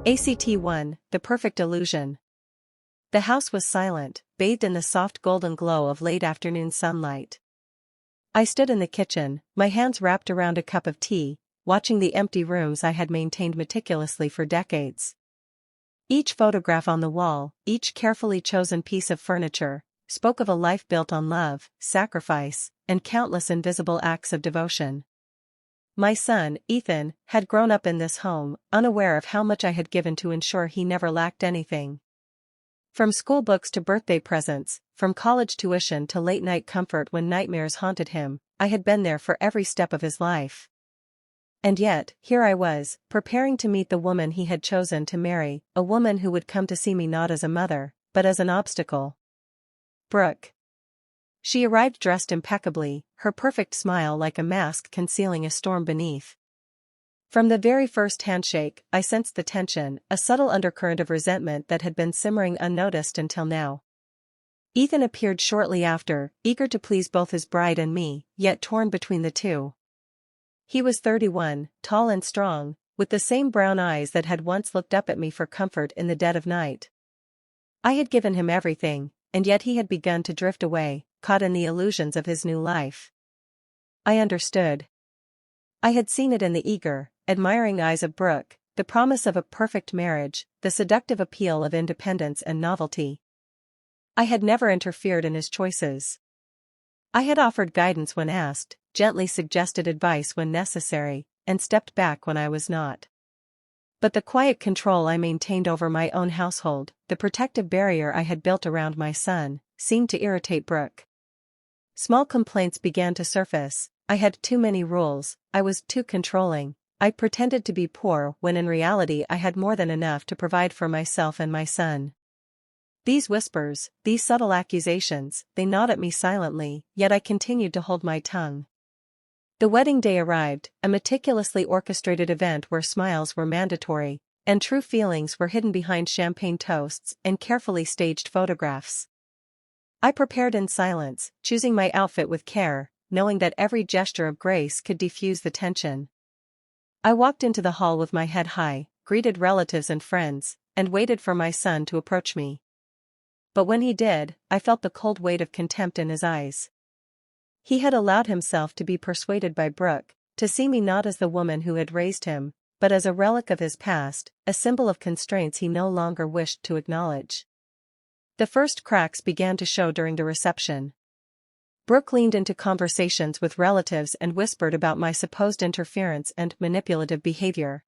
ACT1, The Perfect Illusion. The house was silent, bathed in the soft golden glow of late afternoon sunlight. I stood in the kitchen, my hands wrapped around a cup of tea, watching the empty rooms I had maintained meticulously for decades. Each photograph on the wall, each carefully chosen piece of furniture, spoke of a life built on love, sacrifice, and countless invisible acts of devotion. My son, Ethan, had grown up in this home, unaware of how much I had given to ensure he never lacked anything. From school books to birthday presents, from college tuition to late-night comfort when nightmares haunted him, I had been there for every step of his life. And yet, here I was, preparing to meet the woman he had chosen to marry, a woman who would come to see me not as a mother, but as an obstacle. Brooke. She arrived dressed impeccably, her perfect smile like a mask concealing a storm beneath. From the very first handshake, I sensed the tension, a subtle undercurrent of resentment that had been simmering unnoticed until now. Ethan appeared shortly after, eager to please both his bride and me, yet torn between the two. He was 31, tall and strong, with the same brown eyes that had once looked up at me for comfort in the dead of night. I had given him everything, and yet he had begun to drift away, caught in the illusions of his new life. I understood. I had seen it in the eager, admiring eyes of Brooke, the promise of a perfect marriage, the seductive appeal of independence and novelty. I had never interfered in his choices. I had offered guidance when asked, gently suggested advice when necessary, and stepped back when I was not. But the quiet control I maintained over my own household, the protective barrier I had built around my son, seemed to irritate Brooke. Small complaints began to surface. I had too many rules, I was too controlling, I pretended to be poor when in reality I had more than enough to provide for myself and my son. These whispers, these subtle accusations, they gnawed at me silently, yet I continued to hold my tongue. The wedding day arrived, a meticulously orchestrated event where smiles were mandatory, and true feelings were hidden behind champagne toasts and carefully staged photographs. I prepared in silence, choosing my outfit with care, knowing that every gesture of grace could diffuse the tension. I walked into the hall with my head high, greeted relatives and friends, and waited for my son to approach me. But when he did, I felt the cold weight of contempt in his eyes. He had allowed himself to be persuaded by Brooke, to see me not as the woman who had raised him, but as a relic of his past, a symbol of constraints he no longer wished to acknowledge. The first cracks began to show during the reception. Brooke leaned into conversations with relatives and whispered about my supposed interference and manipulative behavior.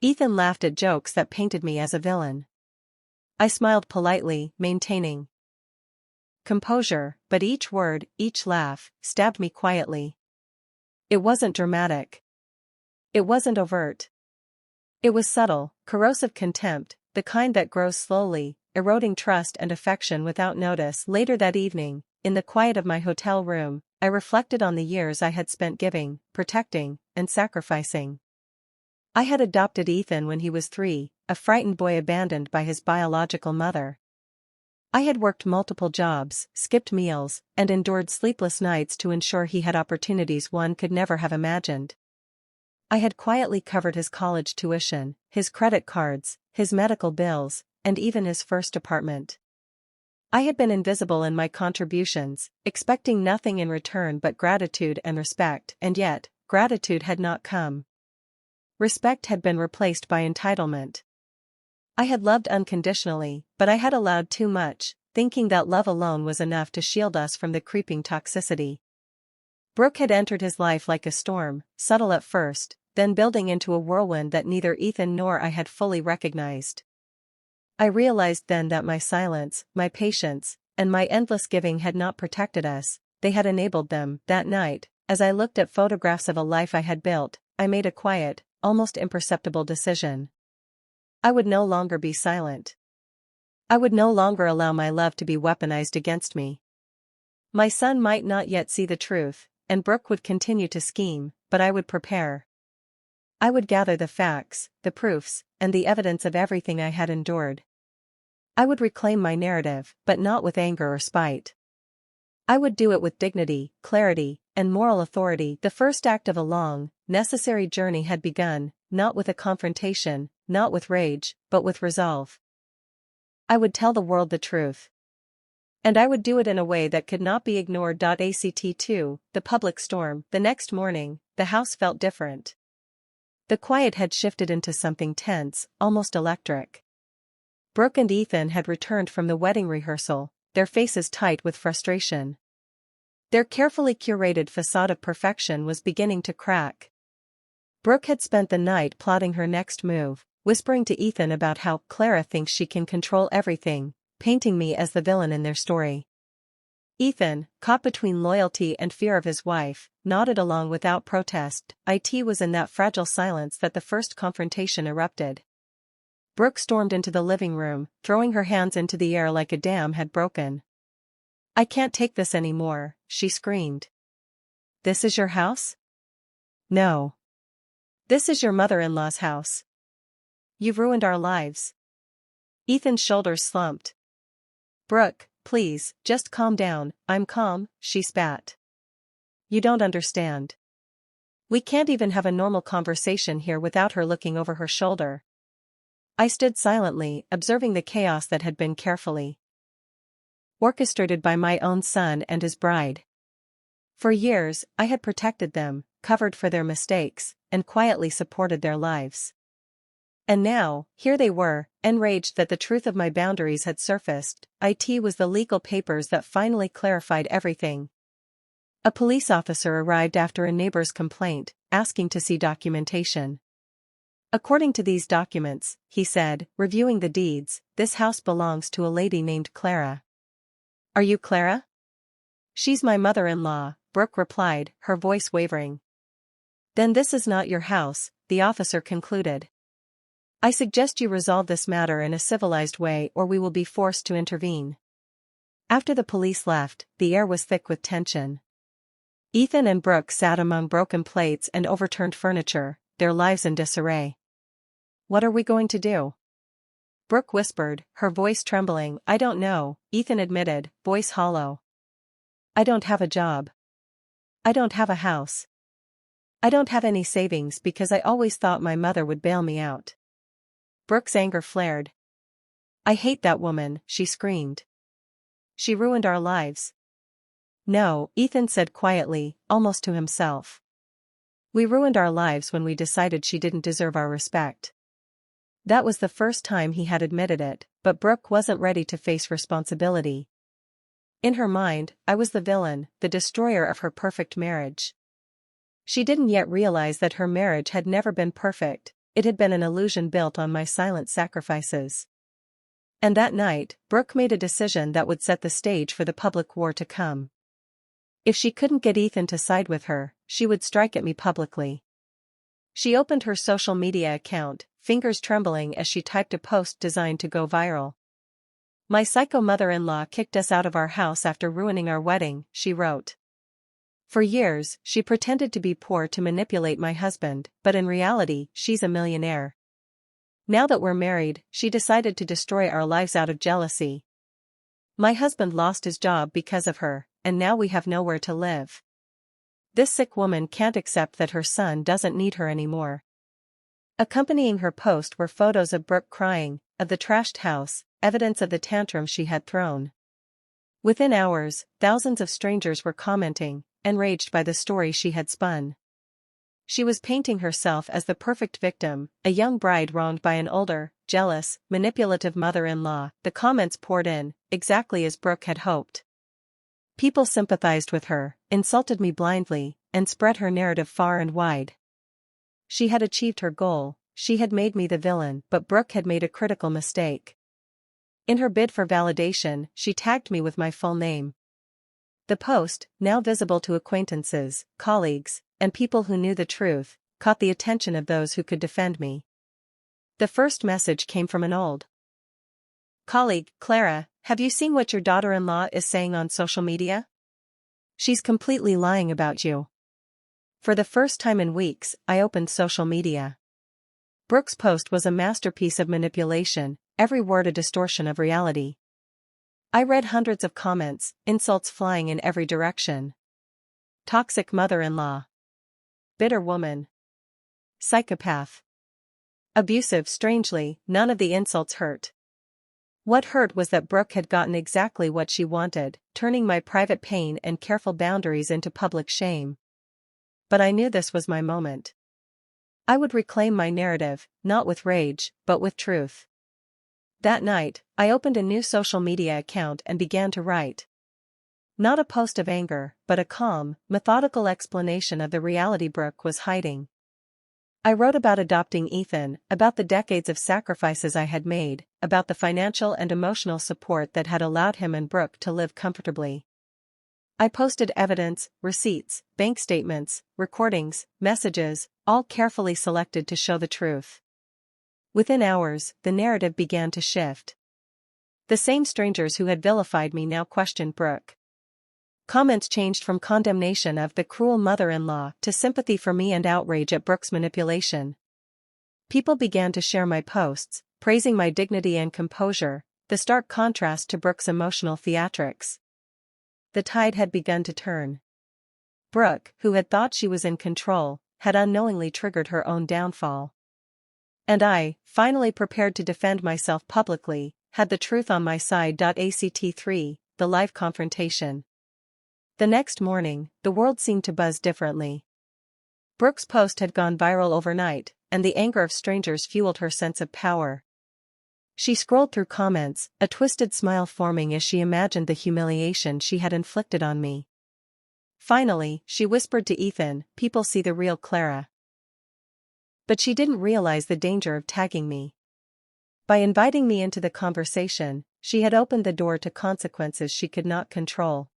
Ethan laughed at jokes that painted me as a villain. I smiled politely, maintaining composure, but each word, each laugh, stabbed me quietly. It wasn't dramatic. It wasn't overt. It was subtle, corrosive contempt, the kind that grows slowly, eroding trust and affection without notice. Later that evening, in the quiet of my hotel room, I reflected on the years I had spent giving, protecting, and sacrificing. I had adopted Ethan when he was 3, a frightened boy abandoned by his biological mother. I had worked multiple jobs, skipped meals, and endured sleepless nights to ensure he had opportunities one could never have imagined. I had quietly covered his college tuition, his credit cards, his medical bills, and even his first apartment. I had been invisible in my contributions, expecting nothing in return but gratitude and respect, and yet, gratitude had not come. Respect had been replaced by entitlement. I had loved unconditionally, but I had allowed too much, thinking that love alone was enough to shield us from the creeping toxicity. Brooke had entered his life like a storm, subtle at first, then building into a whirlwind that neither Ethan nor I had fully recognized. I realized then that my silence, my patience, and my endless giving had not protected us, they had enabled them. That night, as I looked at photographs of a life I had built, I made a quiet, almost imperceptible decision. I would no longer be silent. I would no longer allow my love to be weaponized against me. My son might not yet see the truth, and Brooke would continue to scheme, but I would prepare. I would gather the facts, the proofs, and the evidence of everything I had endured. I would reclaim my narrative, but not with anger or spite. I would do it with dignity, clarity, and moral authority. The first act of a long, necessary journey had begun, not with a confrontation, not with rage, but with resolve. I would tell the world the truth. And I would do it in a way that could not be ignored. Act2, the public storm. The next morning, the house felt different. The quiet had shifted into something tense, almost electric. Brooke and Ethan had returned from the wedding rehearsal, their faces tight with frustration. Their carefully curated facade of perfection was beginning to crack. Brooke had spent the night plotting her next move, whispering to Ethan about how Clara thinks she can control everything, painting me as the villain in their story. Ethan, caught between loyalty and fear of his wife, nodded along without protest. It was in that fragile silence that the first confrontation erupted. Brooke stormed into the living room, throwing her hands into the air like a dam had broken. "I can't take this anymore," she screamed. "This is your house?" "No. This is your mother-in-law's house. You've ruined our lives." Ethan's shoulders slumped. "Brooke, please, just calm down." "I'm calm," she spat. "You don't understand. We can't even have a normal conversation here without her looking over her shoulder." I stood silently, observing the chaos that had been carefully orchestrated by my own son and his bride. For years, I had protected them, covered for their mistakes, and quietly supported their lives. And now, here they were, enraged that the truth of my boundaries had surfaced. It was the legal papers that finally clarified everything. A police officer arrived after a neighbor's complaint, asking to see documentation. "According to these documents," he said, reviewing the deeds, "this house belongs to a lady named Clara." "Are you Clara?" "She's my mother-in-law," Brooke replied, her voice wavering. "Then this is not your house," the officer concluded. "I suggest you resolve this matter in a civilized way or we will be forced to intervene." After the police left, the air was thick with tension. Ethan and Brooke sat among broken plates and overturned furniture, their lives in disarray. "What are we going to do?" Brooke whispered, her voice trembling. "I don't know," Ethan admitted, voice hollow. "I don't have a job. I don't have a house. I don't have any savings because I always thought my mother would bail me out." Brooke's anger flared. "I hate that woman," she screamed. "She ruined our lives." "No," Ethan said quietly, almost to himself. "We ruined our lives when we decided she didn't deserve our respect." That was the first time he had admitted it, but Brooke wasn't ready to face responsibility. In her mind, I was the villain, the destroyer of her perfect marriage. She didn't yet realize that her marriage had never been perfect, it had been an illusion built on my silent sacrifices. And that night, Brooke made a decision that would set the stage for the public war to come. If she couldn't get Ethan to side with her, she would strike at me publicly. She opened her social media account, fingers trembling as she typed a post designed to go viral. "My psycho mother-in-law kicked us out of our house after ruining our wedding," she wrote. "For years, she pretended to be poor to manipulate my husband, but in reality, she's a millionaire. Now that we're married, she decided to destroy our lives out of jealousy. My husband lost his job because of her, and now we have nowhere to live. This sick woman can't accept that her son doesn't need her anymore." Accompanying her post were photos of Brooke crying, of the trashed house, evidence of the tantrum she had thrown. Within hours, thousands of strangers were commenting, enraged by the story she had spun. She was painting herself as the perfect victim, a young bride wronged by an older, jealous, manipulative mother-in-law. The comments poured in, exactly as Brooke had hoped. People sympathized with her, insulted me blindly, and spread her narrative far and wide. She had achieved her goal, she had made me the villain, but Brooke had made a critical mistake. In her bid for validation, she tagged me with my full name. The post, now visible to acquaintances, colleagues, and people who knew the truth, caught the attention of those who could defend me. The first message came from an old colleague. "Clara, have you seen what your daughter-in-law is saying on social media? She's completely lying about you." For the first time in weeks, I opened social media. Brooke's post was a masterpiece of manipulation, every word a distortion of reality. I read hundreds of comments, insults flying in every direction. Toxic mother-in-law. Bitter woman. Psychopath. Abusive. Strangely, none of the insults hurt. What hurt was that Brooke had gotten exactly what she wanted, turning my private pain and careful boundaries into public shame. But I knew this was my moment. I would reclaim my narrative, not with rage, but with truth. That night, I opened a new social media account and began to write. Not a post of anger, but a calm, methodical explanation of the reality Brooke was hiding. I wrote about adopting Ethan, about the decades of sacrifices I had made, about the financial and emotional support that had allowed him and Brooke to live comfortably. I posted evidence, receipts, bank statements, recordings, messages, all carefully selected to show the truth. Within hours, the narrative began to shift. The same strangers who had vilified me now questioned Brooke. Comments changed from condemnation of the cruel mother-in-law to sympathy for me and outrage at Brooke's manipulation. People began to share my posts, praising my dignity and composure, the stark contrast to Brooke's emotional theatrics. The tide had begun to turn. Brooke, who had thought she was in control, had unknowingly triggered her own downfall. And I, finally prepared to defend myself publicly, had the truth on my side. Act 3, the live confrontation. The next morning, the world seemed to buzz differently. Brooke's post had gone viral overnight, and the anger of strangers fueled her sense of power. She scrolled through comments, a twisted smile forming as she imagined the humiliation she had inflicted on me. Finally, she whispered to Ethan, "People see the real Clara." But she didn't realize the danger of tagging me. By inviting me into the conversation, she had opened the door to consequences she could not control.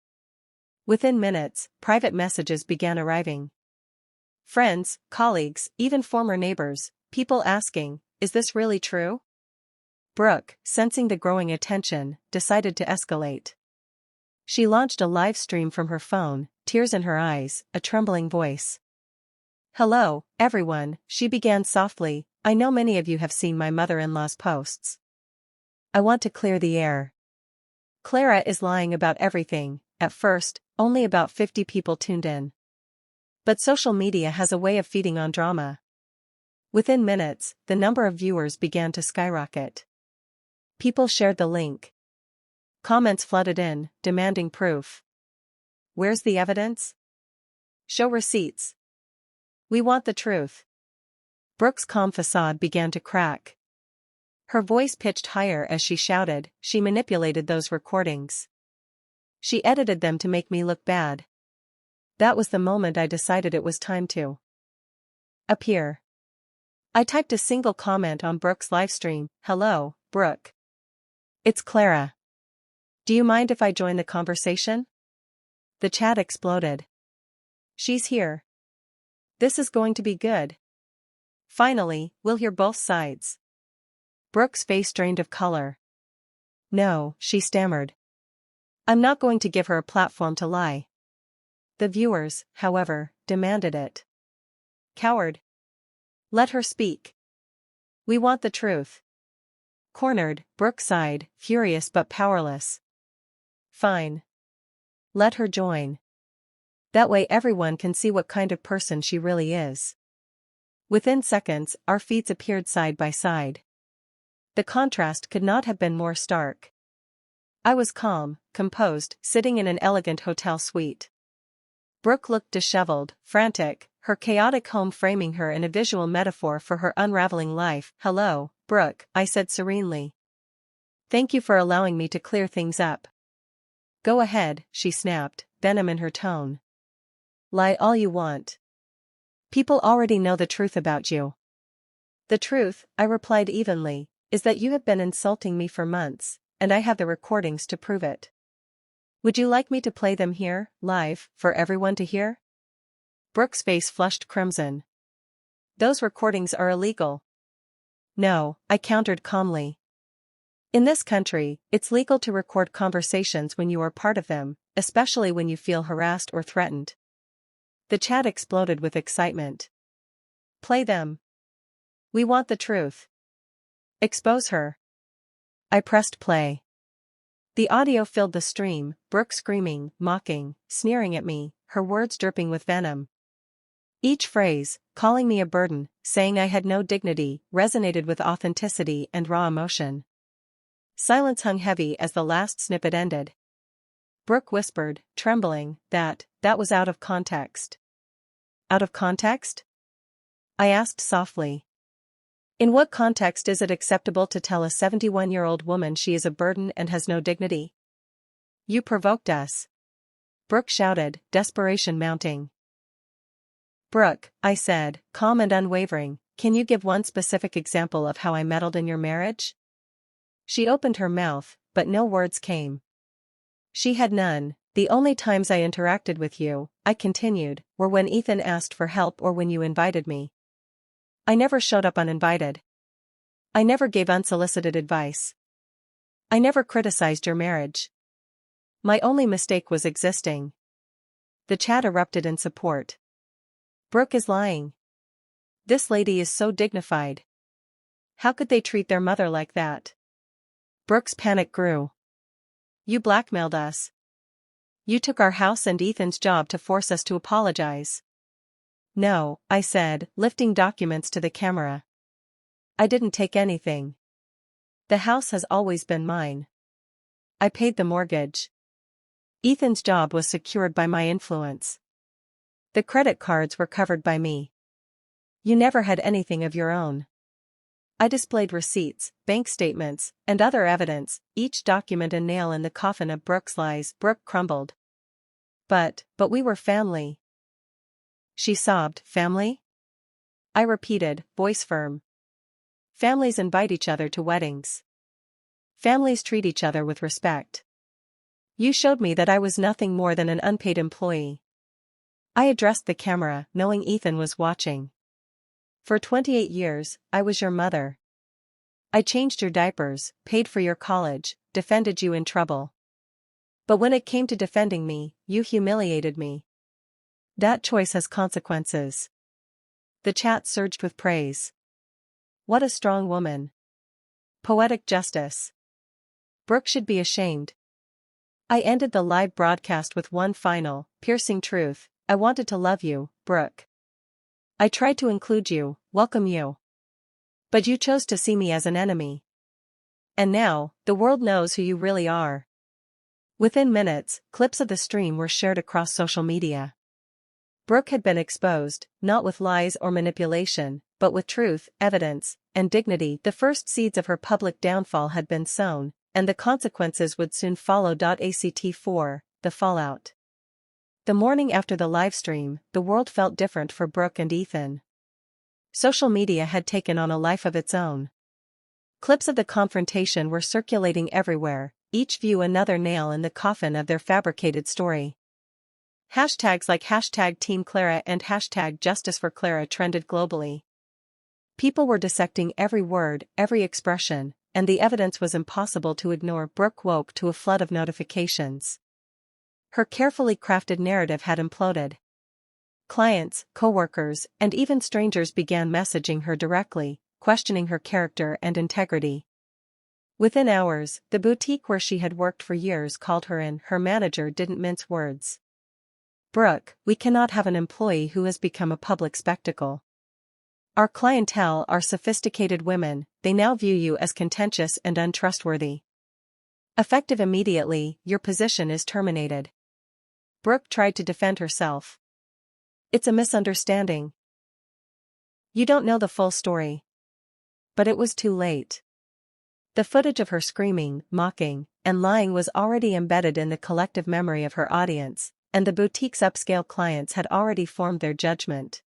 Within minutes, private messages began arriving. Friends, colleagues, even former neighbors, people asking, "Is this really true?" Brooke, sensing the growing attention, decided to escalate. She launched a live stream from her phone, tears in her eyes, a trembling voice. "Hello, everyone," she began softly. "I know many of you have seen my mother-in-law's posts. I want to clear the air. Clara is lying about everything." At first, only about 50 people tuned in. But social media has a way of feeding on drama. Within minutes, the number of viewers began to skyrocket. People shared the link. Comments flooded in, demanding proof. "Where's the evidence? Show receipts. We want the truth." Brooke's calm facade began to crack. Her voice pitched higher as she shouted. She manipulated those recordings. She edited them to make me look bad. That was the moment I decided it was time to appear. I typed a single comment on Brooke's livestream. "Hello, Brooke. It's Clara. Do you mind if I join the conversation?" The chat exploded. "She's here. This is going to be good. Finally, we'll hear both sides." Brooke's face drained of color. "No," she stammered. "I'm not going to give her a platform to lie." The viewers, however, demanded it. "Coward. Let her speak. We want the truth." Cornered, Brooke sighed, furious but powerless. "Fine. Let her join. That way everyone can see what kind of person she really is." Within seconds, our feeds appeared side by side. The contrast could not have been more stark. I was calm, composed, sitting in an elegant hotel suite. Brooke looked disheveled, frantic, her chaotic home framing her in a visual metaphor for her unraveling life. "Hello, Brooke," I said serenely. "Thank you for allowing me to clear things up." "Go ahead," she snapped, venom in her tone. "Lie all you want. People already know the truth about you." "The truth," I replied evenly, "is that you have been insulting me for months, and I have the recordings to prove it. Would you like me to play them here, live, for everyone to hear?" Brooke's face flushed crimson. "Those recordings are illegal." "No," I countered calmly. "In this country, it's legal to record conversations when you are part of them, especially when you feel harassed or threatened." The chat exploded with excitement. "Play them. We want the truth. Expose her." I pressed play. The audio filled the stream, Brooke screaming, mocking, sneering at me, her words dripping with venom. Each phrase, calling me a burden, saying I had no dignity, resonated with authenticity and raw emotion. Silence hung heavy as the last snippet ended. Brooke whispered, trembling, that was out of context. Out of context? I asked softly. In what context is it acceptable to tell a 71-year-old woman she is a burden and has no dignity? You provoked us. Brooke shouted, desperation mounting. Brooke, I said, calm and unwavering, can you give one specific example of how I meddled in your marriage? She opened her mouth, but no words came. She had none. The only times I interacted with you, I continued, were when Ethan asked for help or when you invited me. I never showed up uninvited. I never gave unsolicited advice. I never criticized your marriage. My only mistake was existing. The chat erupted in support. Brooke is lying. This lady is so dignified. How could they treat their mother like that? Brooke's panic grew. You blackmailed us. You took our house and Ethan's job to force us to apologize. No, I said, lifting documents to the camera. I didn't take anything. The house has always been mine. I paid the mortgage. Ethan's job was secured by my influence. The credit cards were covered by me. You never had anything of your own. I displayed receipts, bank statements, and other evidence, each document a nail in the coffin of Brooke's lies. Brooke crumbled. But we were family. She sobbed, family? I repeated, voice firm. Families invite each other to weddings. Families treat each other with respect. You showed me that I was nothing more than an unpaid employee. I addressed the camera, knowing Ethan was watching. For 28 years, I was your mother. I changed your diapers, paid for your college, defended you in trouble. But when it came to defending me, you humiliated me. That choice has consequences. The chat surged with praise. What a strong woman. Poetic justice. Brooke should be ashamed. I ended the live broadcast with one final, piercing truth. I wanted to love you, Brooke. I tried to include you, welcome you. But you chose to see me as an enemy. And now, the world knows who you really are. Within minutes, clips of the stream were shared across social media. Brooke had been exposed, not with lies or manipulation, but with truth, evidence, and dignity. The first seeds of her public downfall had been sown, and the consequences would soon follow. Act 4, the fallout. The morning after the livestream, the world felt different for Brooke and Ethan. Social media had taken on a life of its own. Clips of the confrontation were circulating everywhere, each view another nail in the coffin of their fabricated story. Hashtags like #Team Clara and #Justice for Clara trended globally. People were dissecting every word, every expression, and the evidence was impossible to ignore. Brooke woke to a flood of notifications. Her carefully crafted narrative had imploded. Clients, coworkers, and even strangers began messaging her directly, questioning her character and integrity. Within hours, the boutique where she had worked for years called her in. Her manager didn't mince words. Brooke, we cannot have an employee who has become a public spectacle. Our clientele are sophisticated women, they now view you as contentious and untrustworthy. Effective immediately, your position is terminated. Brooke tried to defend herself. It's a misunderstanding. You don't know the full story. But it was too late. The footage of her screaming, mocking, and lying was already embedded in the collective memory of her audience, and the boutique's upscale clients had already formed their judgment.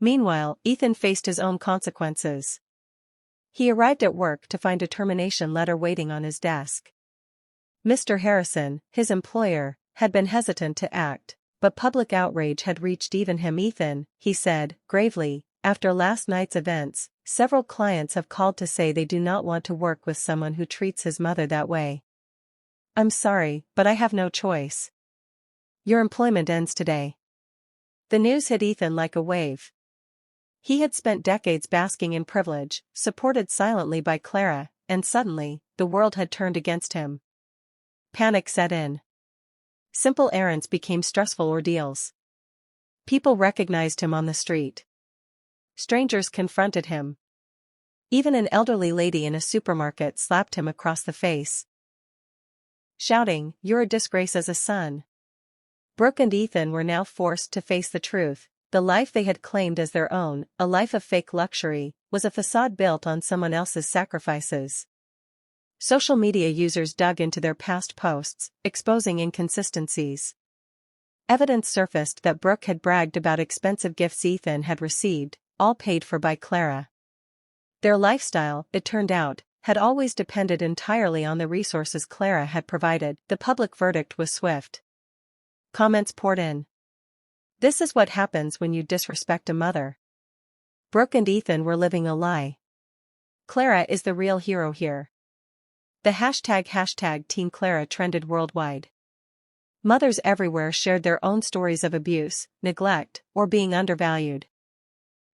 Meanwhile, Ethan faced his own consequences. He arrived at work to find a termination letter waiting on his desk. Mr. Harrison, his employer, had been hesitant to act, but public outrage had reached even him. Ethan, he said, gravely, after last night's events, several clients have called to say they do not want to work with someone who treats his mother that way. I'm sorry, but I have no choice. Your employment ends today. The news hit Ethan like a wave. He had spent decades basking in privilege, supported silently by Clara, and suddenly, the world had turned against him. Panic set in. Simple errands became stressful ordeals. People recognized him on the street. Strangers confronted him. Even an elderly lady in a supermarket slapped him across the face, shouting, "You're a disgrace as a son." Brooke and Ethan were now forced to face the truth. The life they had claimed as their own, a life of fake luxury, was a facade built on someone else's sacrifices. Social media users dug into their past posts, exposing inconsistencies. Evidence surfaced that Brooke had bragged about expensive gifts Ethan had received, all paid for by Clara. Their lifestyle, it turned out, had always depended entirely on the resources Clara had provided. The public verdict was swift. Comments poured in. "This is what happens when you disrespect a mother." Brooke and Ethan were living a lie. Clara is the real hero here. The hashtag Team Clara trended worldwide. Mothers everywhere shared their own stories of abuse, neglect, or being undervalued.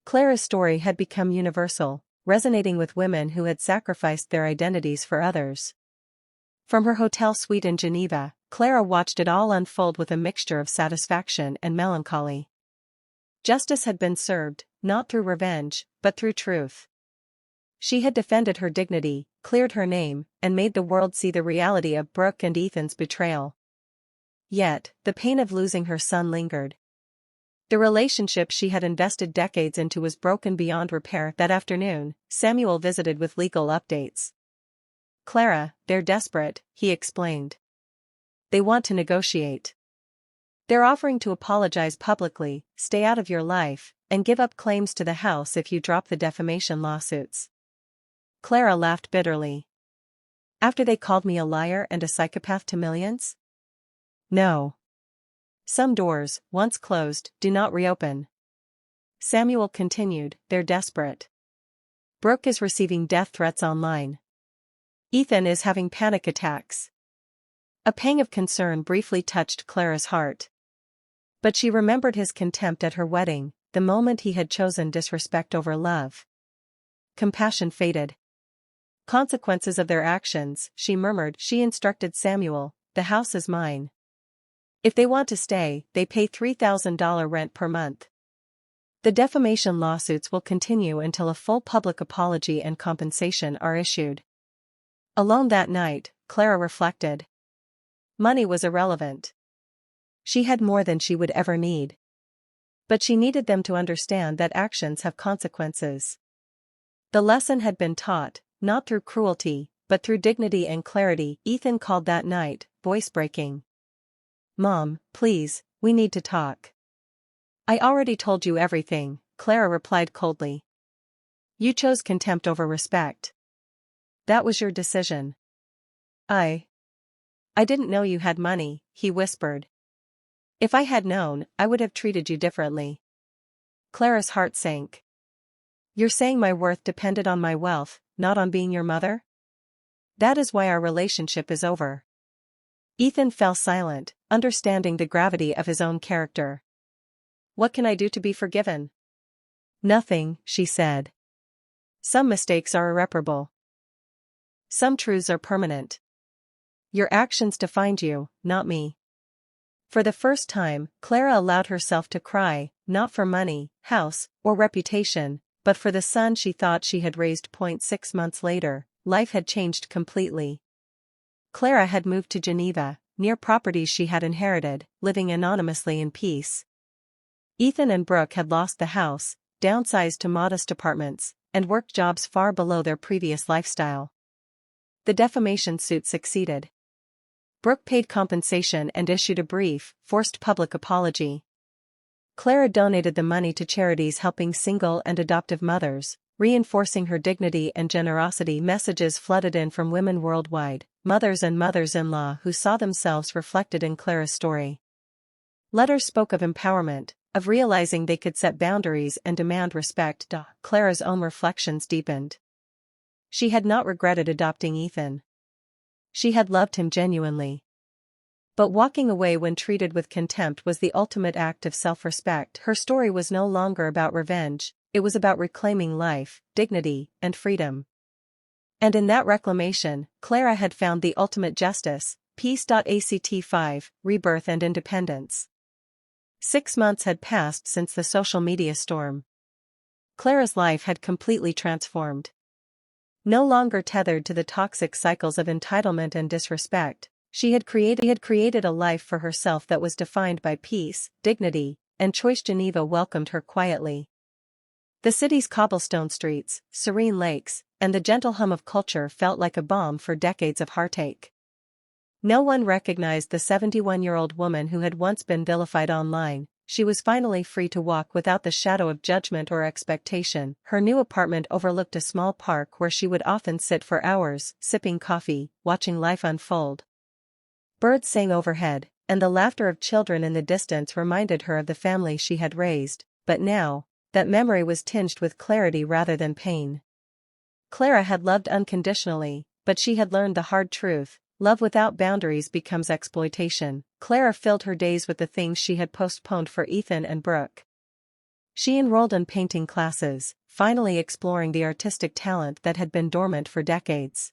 Clara's story had become universal, resonating with women who had sacrificed their identities for others. From her hotel suite in Geneva, Clara watched it all unfold with a mixture of satisfaction and melancholy. Justice had been served, not through revenge, but through truth. She had defended her dignity, cleared her name, and made the world see the reality of Brooke and Ethan's betrayal. Yet, the pain of losing her son lingered. The relationship she had invested decades into was broken beyond repair. That afternoon, Samuel visited with legal updates. "Clara, they're desperate," he explained. "They want to negotiate. They're offering to apologize publicly, stay out of your life, and give up claims to the house if you drop the defamation lawsuits." Clara laughed bitterly. "After they called me a liar and a psychopath to millions? No. Some doors, once closed, do not reopen." Samuel continued, "They're desperate. Brooke is receiving death threats online. Ethan is having panic attacks." A pang of concern briefly touched Clara's heart. But she remembered his contempt at her wedding, the moment he had chosen disrespect over love. Compassion faded. "Consequences of their actions," she murmured. She instructed Samuel, "The house is mine. If they want to stay, they pay $3,000 rent per month. The defamation lawsuits will continue until a full public apology and compensation are issued." Alone that night, Clara reflected. Money was irrelevant. She had more than she would ever need. But she needed them to understand that actions have consequences. The lesson had been taught, not through cruelty, but through dignity and clarity. Ethan called that night, voice-breaking. "Mom, please, we need to talk." "I already told you everything," Clara replied coldly. "You chose contempt over respect. That was your decision." I didn't know you had money," he whispered. "If I had known, I would have treated you differently." Clara's heart sank. "You're saying my worth depended on my wealth, not on being your mother? That is why our relationship is over." Ethan fell silent, understanding the gravity of his own character. "What can I do to be forgiven?" "Nothing," she said. "Some mistakes are irreparable. Some truths are permanent. Your actions defined you, not me." For the first time, Clara allowed herself to cry, not for money, house, or reputation, but for the son she thought she had raised. 6 months later, life had changed completely. Clara had moved to Geneva, near properties she had inherited, living anonymously in peace. Ethan and Brooke had lost the house, downsized to modest apartments, and worked jobs far below their previous lifestyle. The defamation suit succeeded. Brooke paid compensation and issued a brief, forced public apology. Clara donated the money to charities helping single and adoptive mothers, reinforcing her dignity and generosity. Messages flooded in from women worldwide, mothers and mothers-in-law who saw themselves reflected in Clara's story. Letters spoke of empowerment, of realizing they could set boundaries and demand respect. Clara's own reflections deepened. She had not regretted adopting Ethan. She had loved him genuinely. But walking away when treated with contempt was the ultimate act of self-respect. Her story was no longer about revenge, it was about reclaiming life, dignity, and freedom. And in that reclamation, Clara had found the ultimate justice, peace. Act 5, Rebirth and Independence. 6 months had passed since the social media storm. Clara's life had completely transformed. No longer tethered to the toxic cycles of entitlement and disrespect, she had created a life for herself that was defined by peace, dignity, and choice. Geneva welcomed her quietly. The city's cobblestone streets, serene lakes, and the gentle hum of culture felt like a balm for decades of heartache. No one recognized the 71-year-old woman who had once been vilified online. She was finally free to walk without the shadow of judgment or expectation. Her new apartment overlooked a small park where she would often sit for hours, sipping coffee, watching life unfold. Birds sang overhead, and the laughter of children in the distance reminded her of the family she had raised, but now, that memory was tinged with clarity rather than pain. Clara had loved unconditionally, but she had learned the hard truth: love without boundaries becomes exploitation. Clara filled her days with the things she had postponed for Ethan and Brooke. She enrolled in painting classes, finally exploring the artistic talent that had been dormant for decades.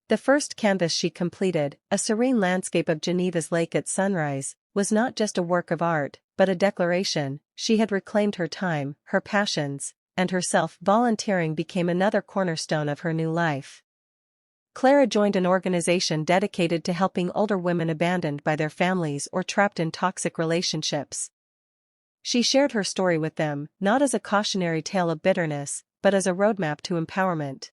The first canvas she completed, a serene landscape of Geneva's lake at sunrise, was not just a work of art, but a declaration. She had reclaimed her time, her passions, and herself. Volunteering became another cornerstone of her new life. Clara joined an organization dedicated to helping older women abandoned by their families or trapped in toxic relationships. She shared her story with them, not as a cautionary tale of bitterness, but as a roadmap to empowerment.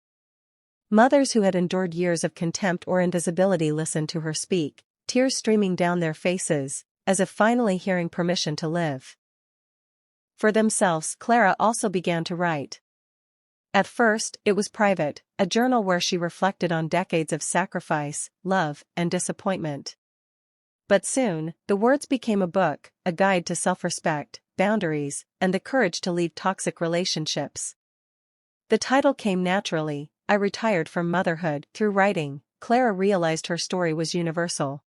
Mothers who had endured years of contempt or invisibility listened to her speak, tears streaming down their faces, as if finally hearing permission to live. For themselves, Clara also began to write. At first, it was private, a journal where she reflected on decades of sacrifice, love, and disappointment. But soon, the words became a book, a guide to self-respect, boundaries, and the courage to leave toxic relationships. The title came naturally: I retired from motherhood. Through writing, Clara realized her story was universal.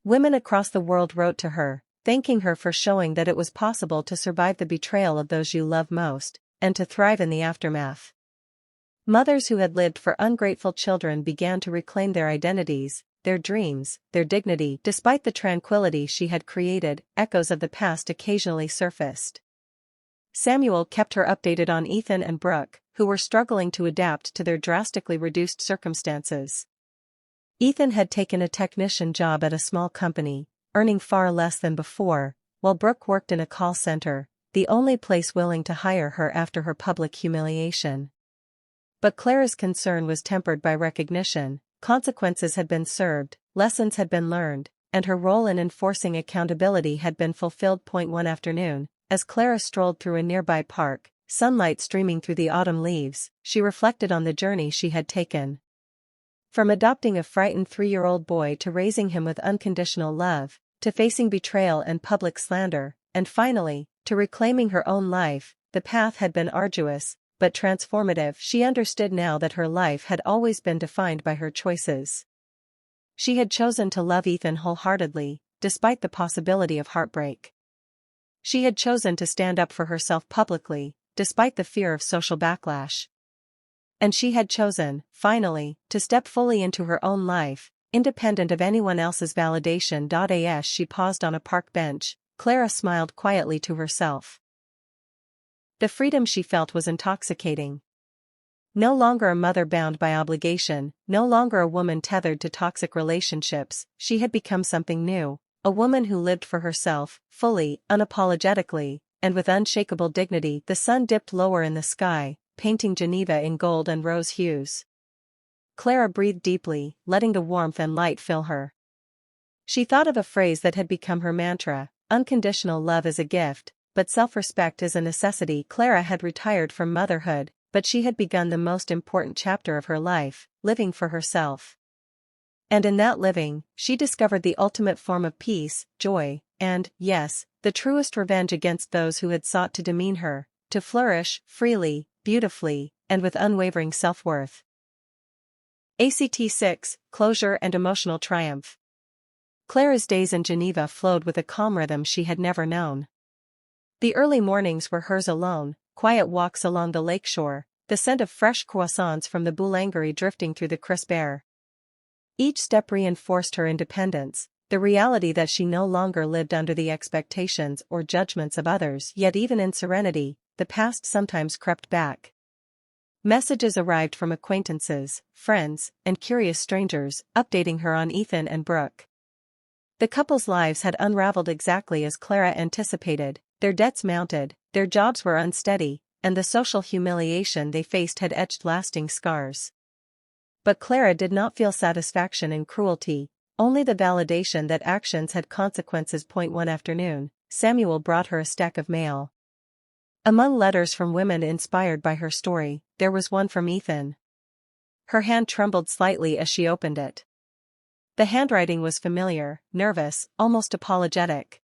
Women across the world wrote to her, thanking her for showing that it was possible to survive the betrayal of those you love most, and to thrive in the aftermath. Mothers who had lived for ungrateful children began to reclaim their identities, their dreams, their dignity. Despite the tranquility she had created, echoes of the past occasionally surfaced. Samuel kept her updated on Ethan and Brooke, who were struggling to adapt to their drastically reduced circumstances. Ethan had taken a technician job at a small company, earning far less than before, while Brooke worked in a call center, the only place willing to hire her after her public humiliation. But Clara's concern was tempered by recognition. Consequences had been served, lessons had been learned, and her role in enforcing accountability had been fulfilled. One afternoon, as Clara strolled through a nearby park, sunlight streaming through the autumn leaves, she reflected on the journey she had taken. From adopting a frightened 3-year-old boy to raising him with unconditional love, to facing betrayal and public slander, and finally, to reclaiming her own life, the path had been arduous, but transformative. She understood now that her life had always been defined by her choices. She had chosen to love Ethan wholeheartedly, despite the possibility of heartbreak. She had chosen to stand up for herself publicly, despite the fear of social backlash. And she had chosen, finally, to step fully into her own life, independent of anyone else's validation. As she paused on a park bench, Clara smiled quietly to herself. The freedom she felt was intoxicating. No longer a mother bound by obligation, no longer a woman tethered to toxic relationships, she had become something new, a woman who lived for herself, fully, unapologetically, and with unshakable dignity. The sun dipped lower in the sky, painting Geneva in gold and rose hues. Clara breathed deeply, letting the warmth and light fill her. She thought of a phrase that had become her mantra: unconditional love is a gift, but self-respect is a necessity. Clara had retired from motherhood, but she had begun the most important chapter of her life, living for herself. And in that living, she discovered the ultimate form of peace, joy, and, yes, the truest revenge against those who had sought to demean her, to flourish, freely, beautifully, and with unwavering self-worth. Act 6, Closure and Emotional Triumph. Clara's days in Geneva flowed with a calm rhythm she had never known. The early mornings were hers alone, quiet walks along the lakeshore, the scent of fresh croissants from the boulangerie drifting through the crisp air. Each step reinforced her independence, the reality that she no longer lived under the expectations or judgments of others. Yet even in serenity, the past sometimes crept back. Messages arrived from acquaintances, friends, and curious strangers, updating her on Ethan and Brooke. The couple's lives had unraveled exactly as Clara anticipated. Their debts mounted, their jobs were unsteady, and the social humiliation they faced had etched lasting scars. But Clara did not feel satisfaction in cruelty, only the validation that actions had consequences. One afternoon, Samuel brought her a stack of mail. Among letters from women inspired by her story, there was one from Ethan. Her hand trembled slightly as she opened it. The handwriting was familiar, nervous, almost apologetic.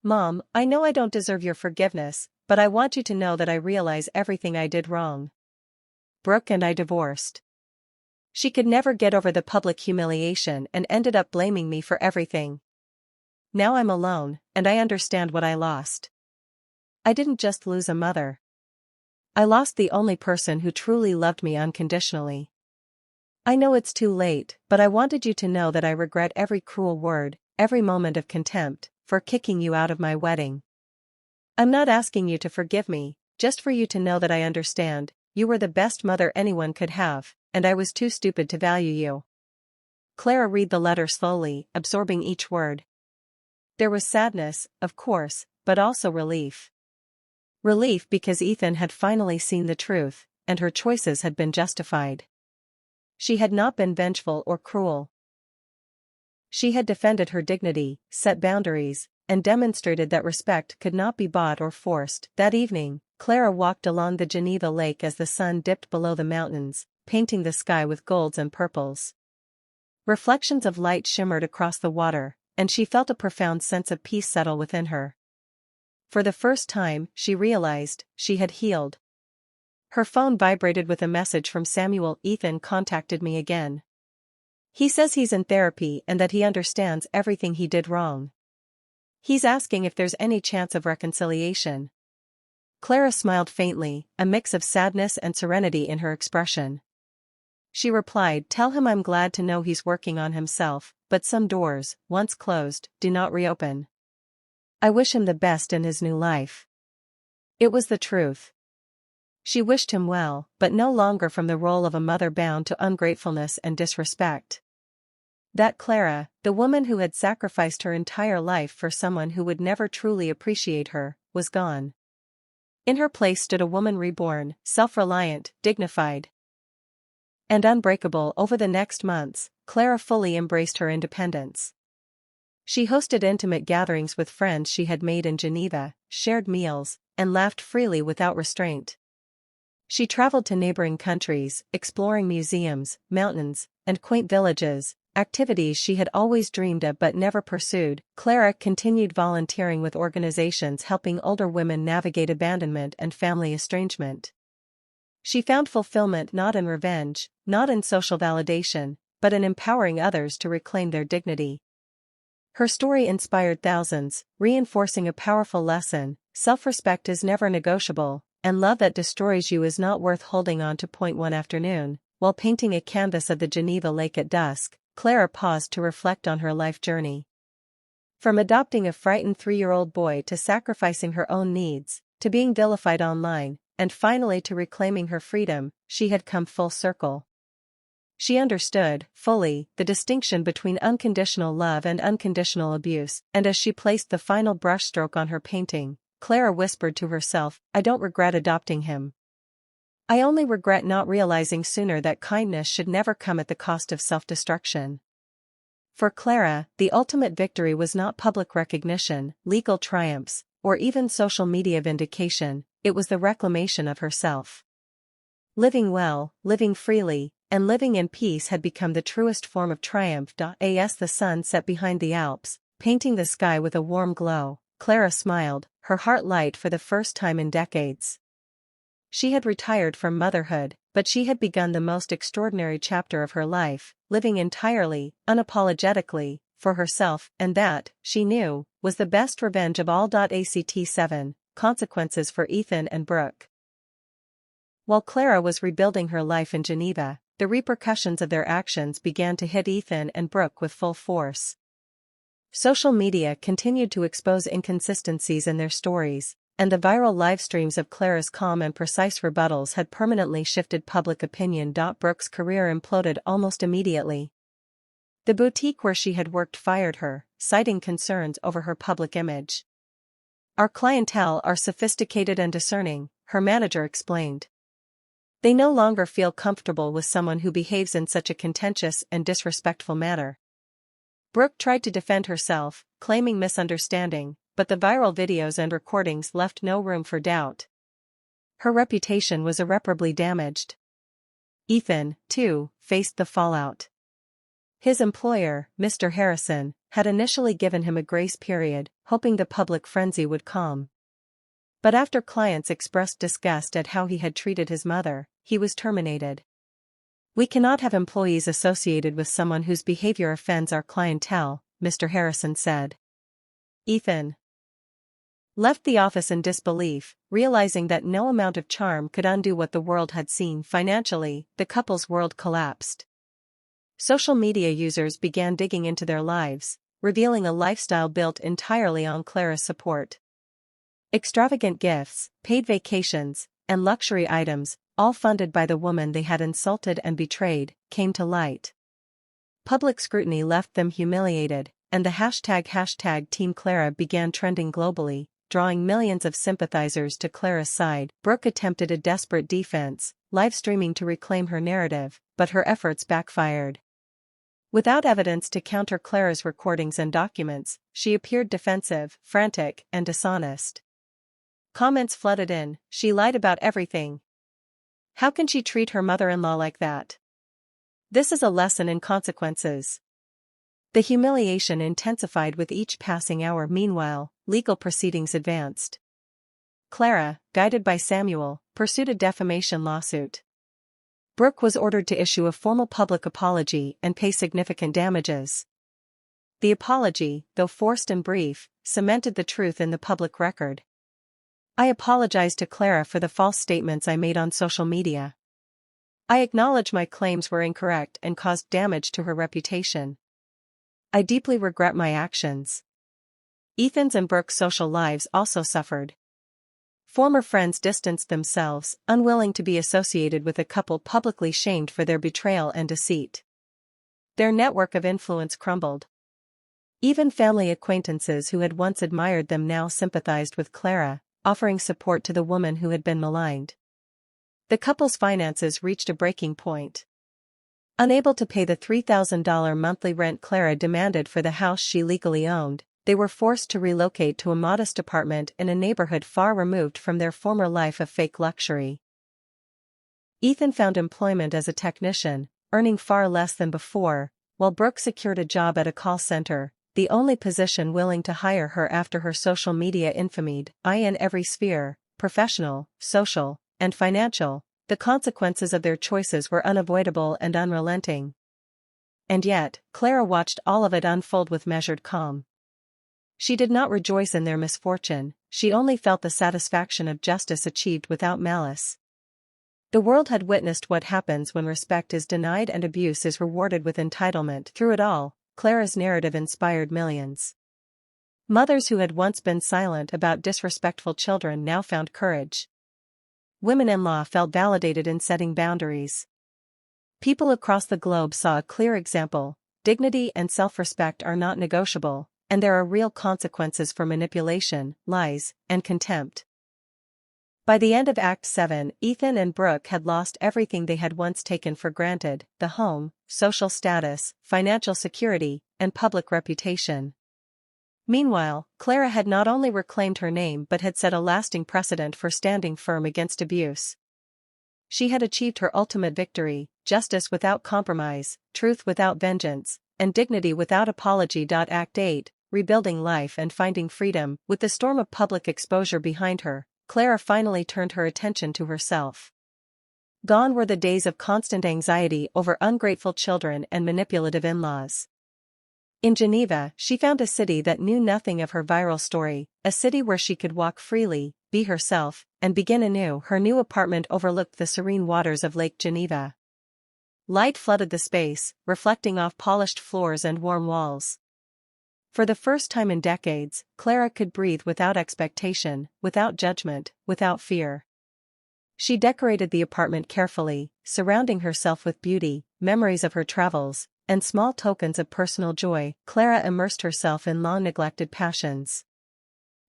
"Mom, I know I don't deserve your forgiveness, but I want you to know that I realize everything I did wrong. Brooke and I divorced. She could never get over the public humiliation and ended up blaming me for everything. Now I'm alone, and I understand what I lost. I didn't just lose a mother. I lost the only person who truly loved me unconditionally. I know it's too late, but I wanted you to know that I regret every cruel word, every moment of contempt, for kicking you out of my wedding. I'm not asking you to forgive me, just for you to know that I understand. You were the best mother anyone could have, and I was too stupid to value you." Clara read the letter slowly, absorbing each word. There was sadness, of course, but also relief. Relief because Ethan had finally seen the truth, and her choices had been justified. She had not been vengeful or cruel. She had defended her dignity, set boundaries, and demonstrated that respect could not be bought or forced. That evening, Clara walked along the Geneva lake as the sun dipped below the mountains, painting the sky with golds and purples. Reflections of light shimmered across the water, and she felt a profound sense of peace settle within her. For the first time, she realized, she had healed. Her phone vibrated with a message from Samuel. "Ethan contacted me again. He says he's in therapy and that he understands everything he did wrong. He's asking if there's any chance of reconciliation." Clara smiled faintly, a mix of sadness and serenity in her expression. She replied, "Tell him I'm glad to know he's working on himself, but some doors, once closed, do not reopen. I wish him the best in his new life." It was the truth. She wished him well, but no longer from the role of a mother bound to ungratefulness and disrespect. That Clara, the woman who had sacrificed her entire life for someone who would never truly appreciate her, was gone. In her place stood a woman reborn, self-reliant, dignified, and unbreakable. Over the next months, Clara fully embraced her independence. She hosted intimate gatherings with friends she had made in Geneva, shared meals, and laughed freely without restraint. She traveled to neighboring countries, exploring museums, mountains, and quaint villages, activities she had always dreamed of but never pursued. Clara continued volunteering with organizations helping older women navigate abandonment and family estrangement. She found fulfillment not in revenge, not in social validation, but in empowering others to reclaim their dignity. Her story inspired thousands, reinforcing a powerful lesson: self-respect is never negotiable, and love that destroys you is not worth holding on to. One afternoon, while painting a canvas of the Geneva lake at dusk, Clara paused to reflect on her life journey. From adopting a frightened 3-year-old boy to sacrificing her own needs, to being vilified online, and finally to reclaiming her freedom, she had come full circle. She understood, fully, the distinction between unconditional love and unconditional abuse, and as she placed the final brushstroke on her painting, Clara whispered to herself, "I don't regret adopting him. I only regret not realizing sooner that kindness should never come at the cost of self-destruction." For Clara, the ultimate victory was not public recognition, legal triumphs, or even social media vindication. It was the reclamation of herself. Living well, living freely, and living in peace had become the truest form of triumph. As the sun set behind the Alps, painting the sky with a warm glow, Clara smiled, her heart light for the first time in decades. She had retired from motherhood, but she had begun the most extraordinary chapter of her life, living entirely, unapologetically, for herself, and that, she knew, was the best revenge of all. Act 7, Consequences for Ethan and Brooke. While Clara was rebuilding her life in Geneva, the repercussions of their actions began to hit Ethan and Brooke with full force. Social media continued to expose inconsistencies in their stories, and the viral live streams of Clara's calm and precise rebuttals had permanently shifted public opinion. Brooke's career imploded almost immediately. The boutique where she had worked fired her, citing concerns over her public image. "Our clientele are sophisticated and discerning," her manager explained. "They no longer feel comfortable with someone who behaves in such a contentious and disrespectful manner." Brooke tried to defend herself, claiming misunderstanding, but the viral videos and recordings left no room for doubt. Her reputation was irreparably damaged. Ethan, too, faced the fallout. His employer, Mr. Harrison, had initially given him a grace period, hoping the public frenzy would calm. But after clients expressed disgust at how he had treated his mother, he was terminated. "We cannot have employees associated with someone whose behavior offends our clientele," Mr. Harrison said. Ethan left the office in disbelief, realizing that no amount of charm could undo what the world had seen. Financially, the couple's world collapsed. Social media users began digging into their lives, revealing a lifestyle built entirely on Clara's support. Extravagant gifts, paid vacations, and luxury items, all funded by the woman they had insulted and betrayed, came to light. Public scrutiny left them humiliated, and the hashtag Team Clara began trending globally, drawing millions of sympathizers to Clara's side. Brooke attempted a desperate defense, live streaming to reclaim her narrative, but her efforts backfired. Without evidence to counter Clara's recordings and documents, she appeared defensive, frantic, and dishonest. Comments flooded in, "She lied about everything. How can she treat her mother-in-law like that? This is a lesson in consequences." The humiliation intensified with each passing hour. Meanwhile, legal proceedings advanced. Clara, guided by Samuel, pursued a defamation lawsuit. Brooke was ordered to issue a formal public apology and pay significant damages. The apology, though forced and brief, cemented the truth in the public record. "I apologize to Clara for the false statements I made on social media. I acknowledge my claims were incorrect and caused damage to her reputation. I deeply regret my actions." Ethan's and Brooke's social lives also suffered. Former friends distanced themselves, unwilling to be associated with a couple publicly shamed for their betrayal and deceit. Their network of influence crumbled. Even family acquaintances who had once admired them now sympathized with Clara, offering support to the woman who had been maligned. The couple's finances reached a breaking point. Unable to pay the $3,000 monthly rent Clara demanded for the house she legally owned, they were forced to relocate to a modest apartment in a neighborhood far removed from their former life of fake luxury. Ethan found employment as a technician, earning far less than before, while Brooke secured a job at a call center, the only position willing to hire her after her social media infamy. In every sphere, professional, social, and financial, the consequences of their choices were unavoidable and unrelenting. And yet, Clara watched all of it unfold with measured calm. She did not rejoice in their misfortune, she only felt the satisfaction of justice achieved without malice. The world had witnessed what happens when respect is denied and abuse is rewarded with entitlement. Through it all, Clara's narrative inspired millions. Mothers who had once been silent about disrespectful children now found courage. Women-in-law felt validated in setting boundaries. People across the globe saw a clear example: dignity and self-respect are not negotiable, and there are real consequences for manipulation, lies, and contempt. By the end of Act 7, Ethan and Brooke had lost everything they had once taken for granted: the home, social status, financial security, and public reputation. Meanwhile, Clara had not only reclaimed her name but had set a lasting precedent for standing firm against abuse. She had achieved her ultimate victory: justice without compromise, truth without vengeance, and dignity without apology. Act 8, Rebuilding Life and Finding Freedom. With the storm of public exposure behind her, Clara finally turned her attention to herself. Gone were the days of constant anxiety over ungrateful children and manipulative in-laws. In Geneva, she found a city that knew nothing of her viral story, a city where she could walk freely, be herself, and begin anew. Her new apartment overlooked the serene waters of Lake Geneva. Light flooded the space, reflecting off polished floors and warm walls. For the first time in decades, Clara could breathe without expectation, without judgment, without fear. She decorated the apartment carefully, surrounding herself with beauty, memories of her travels, and small tokens of personal joy. Clara immersed herself in long-neglected passions.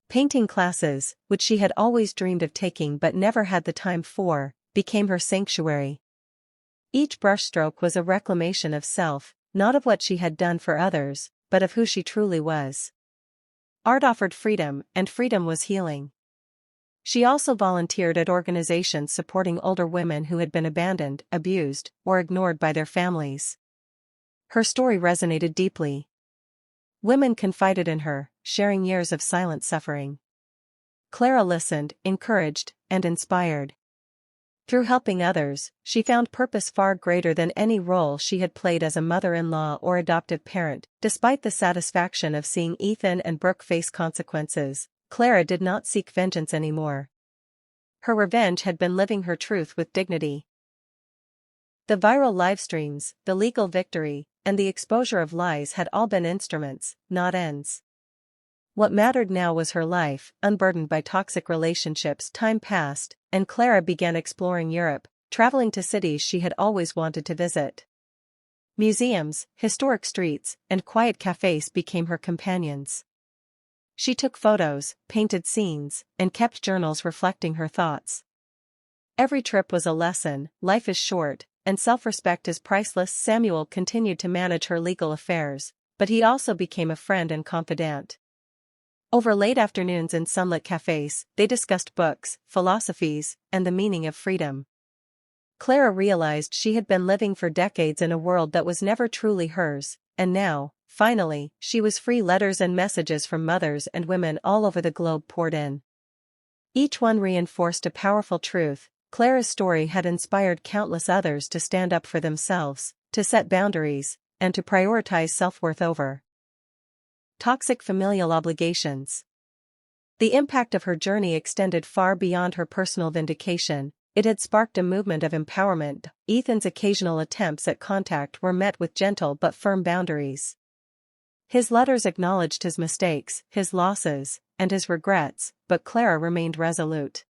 Painting classes, which she had always dreamed of taking but never had the time for, became her sanctuary. Each brushstroke was a reclamation of self, not of what she had done for others, but of who she truly was. Art offered freedom, and freedom was healing. She also volunteered at organizations supporting older women who had been abandoned, abused, or ignored by their families. Her story resonated deeply. Women confided in her, sharing years of silent suffering. Clara listened, encouraged, and inspired. Through helping others, she found purpose far greater than any role she had played as a mother-in-law or adoptive parent. Despite the satisfaction of seeing Ethan and Brooke face consequences, Clara did not seek vengeance anymore. Her revenge had been living her truth with dignity. The viral livestreams, the legal victory, and the exposure of lies had all been instruments, not ends. What mattered now was her life, unburdened by toxic relationships. Time passed, and Clara began exploring Europe, traveling to cities she had always wanted to visit. Museums, historic streets, and quiet cafes became her companions. She took photos, painted scenes, and kept journals reflecting her thoughts. Every trip was a lesson. Life is short, and self-respect is priceless. Samuel continued to manage her legal affairs, but he also became a friend and confidant. Over late afternoons in sunlit cafes, they discussed books, philosophies, and the meaning of freedom. Clara realized she had been living for decades in a world that was never truly hers, and now, finally, she was free. Letters and messages from mothers and women all over the globe poured in. Each one reinforced a powerful truth. Clara's story had inspired countless others to stand up for themselves, to set boundaries, and to prioritize self-worth over toxic familial obligations. The impact of her journey extended far beyond her personal vindication. It had sparked a movement of empowerment. Ethan's occasional attempts at contact were met with gentle but firm boundaries. His letters acknowledged his mistakes, his losses, and his regrets, but Clara remained resolute.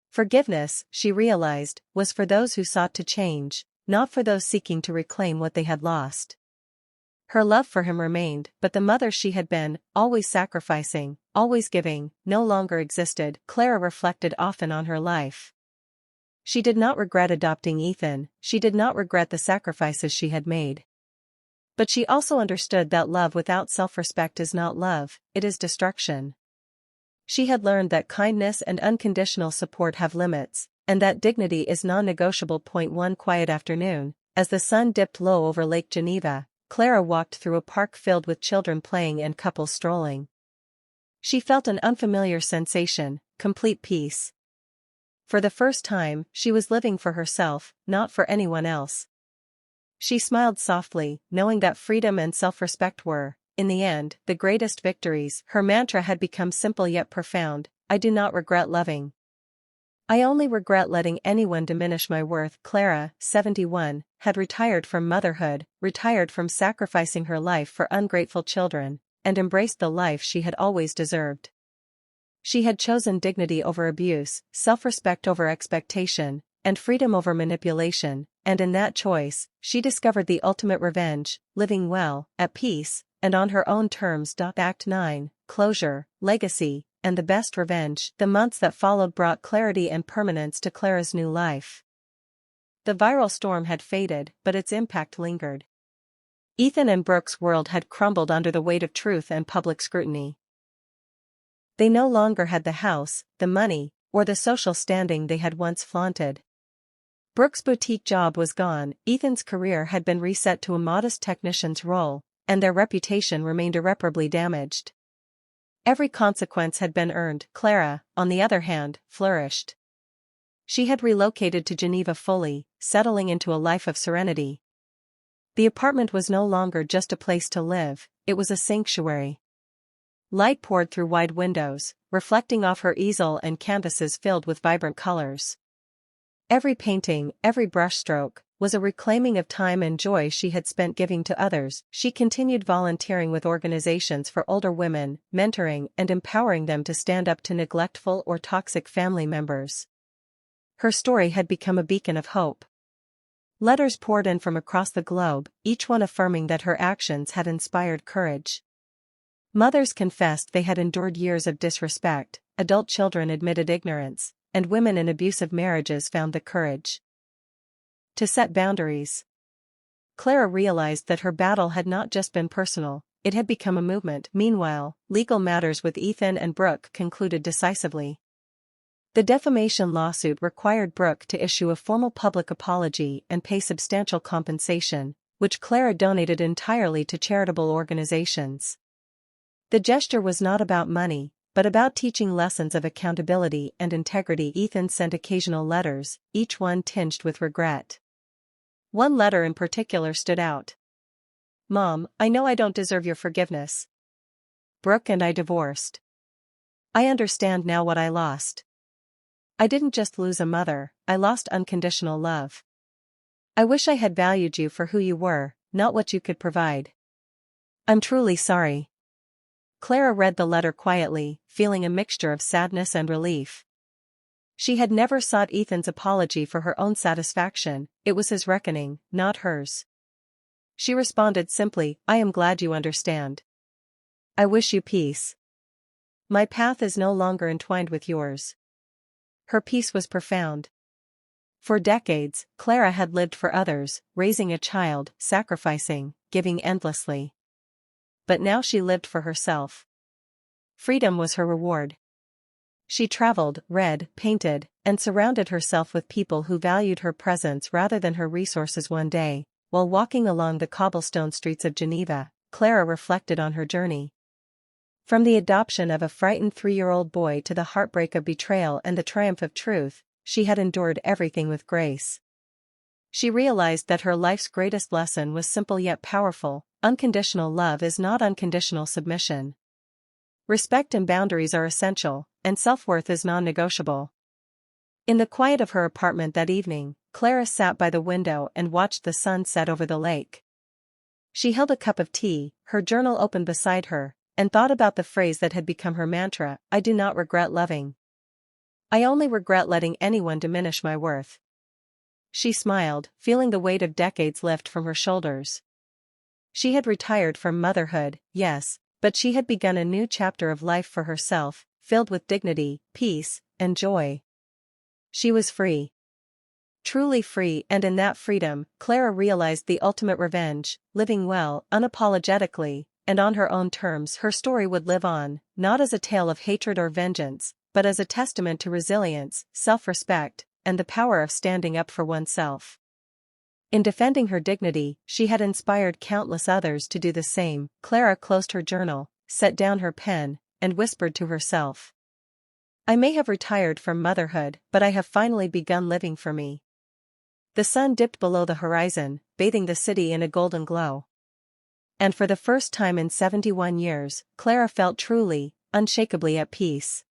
Forgiveness, she realized, was for those who sought to change, not for those seeking to reclaim what they had lost. Her love for him remained, but the mother she had been, always sacrificing, always giving, no longer existed. Clara reflected often on her life. She did not regret adopting Ethan, she did not regret the sacrifices she had made. But she also understood that love without self-respect is not love, it is destruction. She had learned that kindness and unconditional support have limits, and that dignity is non-negotiable. One quiet afternoon, as the sun dipped low over Lake Geneva, Clara walked through a park filled with children playing and couples strolling. She felt an unfamiliar sensation, complete peace. For the first time, she was living for herself, not for anyone else. She smiled softly, knowing that freedom and self-respect were, in the end, the greatest victories. Her mantra had become simple yet profound: I do not regret loving. I only regret letting anyone diminish my worth. Clara, 71, had retired from motherhood, retired from sacrificing her life for ungrateful children, and embraced the life she had always deserved. She had chosen dignity over abuse, self-respect over expectation, and freedom over manipulation, and in that choice, she discovered the ultimate revenge: living well, at peace, and on her own terms. Act 9, Closure, Legacy, and the best revenge. The months that followed brought clarity and permanence to Clara's new life. The viral storm had faded, but its impact lingered. Ethan and Brooke's world had crumbled under the weight of truth and public scrutiny. They no longer had the house, the money, or the social standing they had once flaunted. Brooke's boutique job was gone, Ethan's career had been reset to a modest technician's role, and their reputation remained irreparably damaged. Every consequence had been earned. Clara, on the other hand, flourished. She had relocated to Geneva fully, settling into a life of serenity. The apartment was no longer just a place to live, it was a sanctuary. Light poured through wide windows, reflecting off her easel and canvases filled with vibrant colors. Every painting, every brushstroke, was a reclaiming of time and joy she had spent giving to others. She continued volunteering with organizations for older women, mentoring and empowering them to stand up to neglectful or toxic family members. Her story had become a beacon of hope. Letters poured in from across the globe, each one affirming that her actions had inspired courage. Mothers confessed they had endured years of disrespect, adult children admitted ignorance, and women in abusive marriages found the courage to set boundaries. Clara realized that her battle had not just been personal, it had become a movement. Meanwhile, legal matters with Ethan and Brooke concluded decisively. The defamation lawsuit required Brooke to issue a formal public apology and pay substantial compensation, which Clara donated entirely to charitable organizations. The gesture was not about money, but about teaching lessons of accountability and integrity. Ethan sent occasional letters, each one tinged with regret. One letter in particular stood out. "Mom, I know I don't deserve your forgiveness. Brooke and I divorced. I understand now what I lost. I didn't just lose a mother, I lost unconditional love. I wish I had valued you for who you were, not what you could provide. I'm truly sorry." Clara read the letter quietly, feeling a mixture of sadness and relief. She had never sought Ethan's apology for her own satisfaction, it was his reckoning, not hers. She responded simply, "I am glad you understand. I wish you peace. My path is no longer entwined with yours." Her peace was profound. For decades, Clara had lived for others, raising a child, sacrificing, giving endlessly. But now she lived for herself. Freedom was her reward. She traveled, read, painted, and surrounded herself with people who valued her presence rather than her resources. One day, while walking along the cobblestone streets of Geneva, Clara reflected on her journey. From the adoption of a frightened 3-year-old boy to the heartbreak of betrayal and the triumph of truth, she had endured everything with grace. She realized that her life's greatest lesson was simple yet powerful: unconditional love is not unconditional submission. Respect and boundaries are essential, and self-worth is non-negotiable. In the quiet of her apartment that evening, Clara sat by the window and watched the sun set over the lake. She held a cup of tea, her journal open beside her, and thought about the phrase that had become her mantra: "I do not regret loving. I only regret letting anyone diminish my worth." She smiled, feeling the weight of decades lift from her shoulders. She had retired from motherhood, yes, but she had begun a new chapter of life for herself, filled with dignity, peace, and joy. She was free. Truly free, and in that freedom, Clara realized the ultimate revenge: living well, unapologetically, and on her own terms. Her story would live on, not as a tale of hatred or vengeance, but as a testament to resilience, self-respect, and the power of standing up for oneself. In defending her dignity, she had inspired countless others to do the same. Clara closed her journal, set down her pen, and whispered to herself, "I may have retired from motherhood, but I have finally begun living for me." The sun dipped below the horizon, bathing the city in a golden glow. And for the first time in 71 years, Clara felt truly, unshakably at peace.